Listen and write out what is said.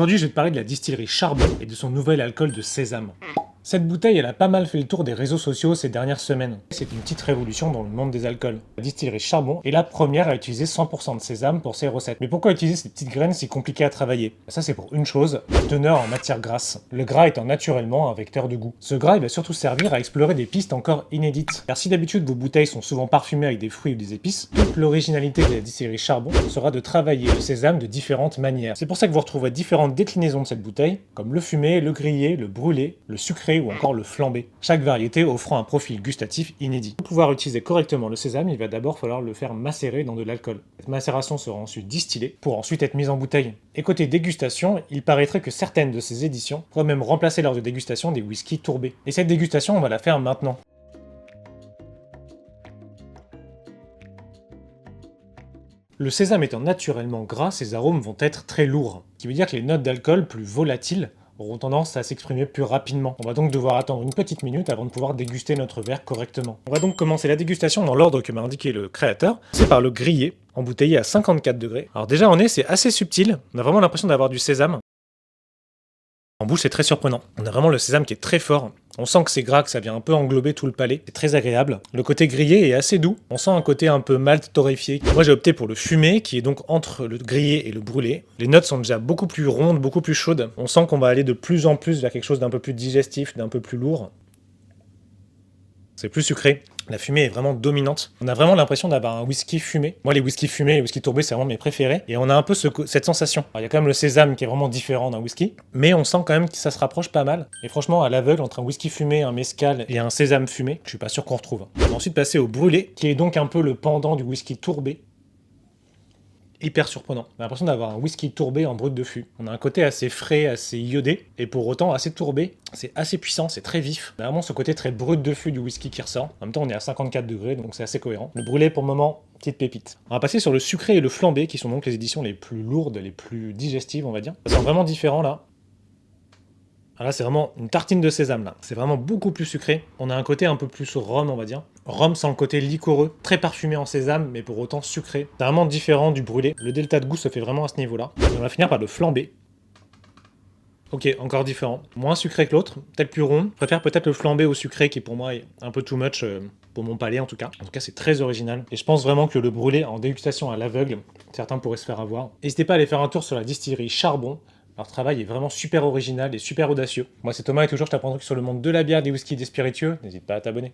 Aujourd'hui, je vais te parler de la distillerie Charbon et de son nouvel alcool de sésame. Cette bouteille, elle a pas mal fait le tour des réseaux sociaux ces dernières semaines. C'est une petite révolution dans le monde des alcools. La distillerie Charbon est la première à utiliser 100% de sésame pour ses recettes. Mais pourquoi utiliser ces petites graines si compliquées à travailler? Ça, c'est pour une chose, la teneur en matière grasse. Le gras étant naturellement un vecteur de goût. Ce gras, il va surtout servir à explorer des pistes encore inédites. Car si d'habitude vos bouteilles sont souvent parfumées avec des fruits ou des épices, toute l'originalité de la distillerie Charbon sera de travailler le sésame de différentes manières. C'est pour ça que vous retrouverez différentes déclinaisons de cette bouteille, comme le fumé, le grillé, le brûlé, le sucré ou encore le flambé. Chaque variété offrant un profil gustatif inédit. Pour pouvoir utiliser correctement le sésame, il va d'abord falloir le faire macérer dans de l'alcool. Cette macération sera ensuite distillée pour ensuite être mise en bouteille. Et côté dégustation, il paraîtrait que certaines de ces éditions pourraient même remplacer lors de dégustation des whiskies tourbés. Et cette dégustation, on va la faire maintenant. Le sésame étant naturellement gras, ses arômes vont être très lourds, ce qui veut dire que les notes d'alcool plus volatiles auront tendance à s'exprimer plus rapidement. On va donc devoir attendre une petite minute avant de pouvoir déguster notre verre correctement. On va donc commencer la dégustation dans l'ordre que m'a indiqué le créateur. C'est par le grillé, embouteillé à 54 degrés. Alors déjà en nez, c'est assez subtil, on a vraiment l'impression d'avoir du sésame. En bouche, c'est très surprenant. On a vraiment le sésame qui est très fort. On sent que c'est gras, que ça vient un peu englober tout le palais. C'est très agréable. Le côté grillé est assez doux. On sent un côté un peu malt torréfié. Moi, j'ai opté pour le fumé, qui est donc entre le grillé et le brûlé. Les notes sont déjà beaucoup plus rondes, beaucoup plus chaudes. On sent qu'on va aller de plus en plus vers quelque chose d'un peu plus digestif, d'un peu plus lourd. C'est plus sucré. La fumée est vraiment dominante. On a vraiment l'impression d'avoir un whisky fumé. Moi, les whisky fumés, les whisky tourbés, c'est vraiment mes préférés. Et on a un peu cette sensation. Alors, il y a quand même le sésame qui est vraiment différent d'un whisky, mais on sent quand même que ça se rapproche pas mal. Et franchement, à l'aveugle, entre un whisky fumé, un mezcal et un sésame fumé, je suis pas sûr qu'on retrouve. On va ensuite passer au brûlé, qui est donc un peu le pendant du whisky tourbé. Hyper surprenant. On a l'impression d'avoir un whisky tourbé en brut de fût. On a un côté assez frais, assez iodé, et pour autant assez tourbé. C'est assez puissant, c'est très vif. On a vraiment ce côté très brut de fût du whisky qui ressort. En même temps, on est à 54 degrés, donc c'est assez cohérent. Le brûlé, pour le moment, petite pépite. On va passer sur le sucré et le flambé, qui sont donc les éditions les plus lourdes, les plus digestives, on va dire. Ça sent vraiment différent, là. Ah là, c'est vraiment une tartine de sésame, là. C'est vraiment beaucoup plus sucré. On a un côté un peu plus rhum, on va dire. Rhum sans le côté liquoreux, très parfumé en sésame, mais pour autant sucré. C'est vraiment différent du brûlé. Le delta de goût se fait vraiment à ce niveau-là. Et on va finir par le flambé. Ok, encore différent. Moins sucré que l'autre, peut-être plus rond. Je préfère peut-être le flambé au sucré, qui pour moi est un peu too much, pour mon palais en tout cas. En tout cas, c'est très original. Et je pense vraiment que le brûlé en dégustation à l'aveugle, certains pourraient se faire avoir. N'hésitez pas à aller faire un tour sur la distillerie Charbon. Leur travail est vraiment super original et super audacieux. Moi, c'est Thomas et toujours je t'apprends un truc sur le monde de la bière, des whiskies et des spiritueux. N'hésite pas à t'abonner.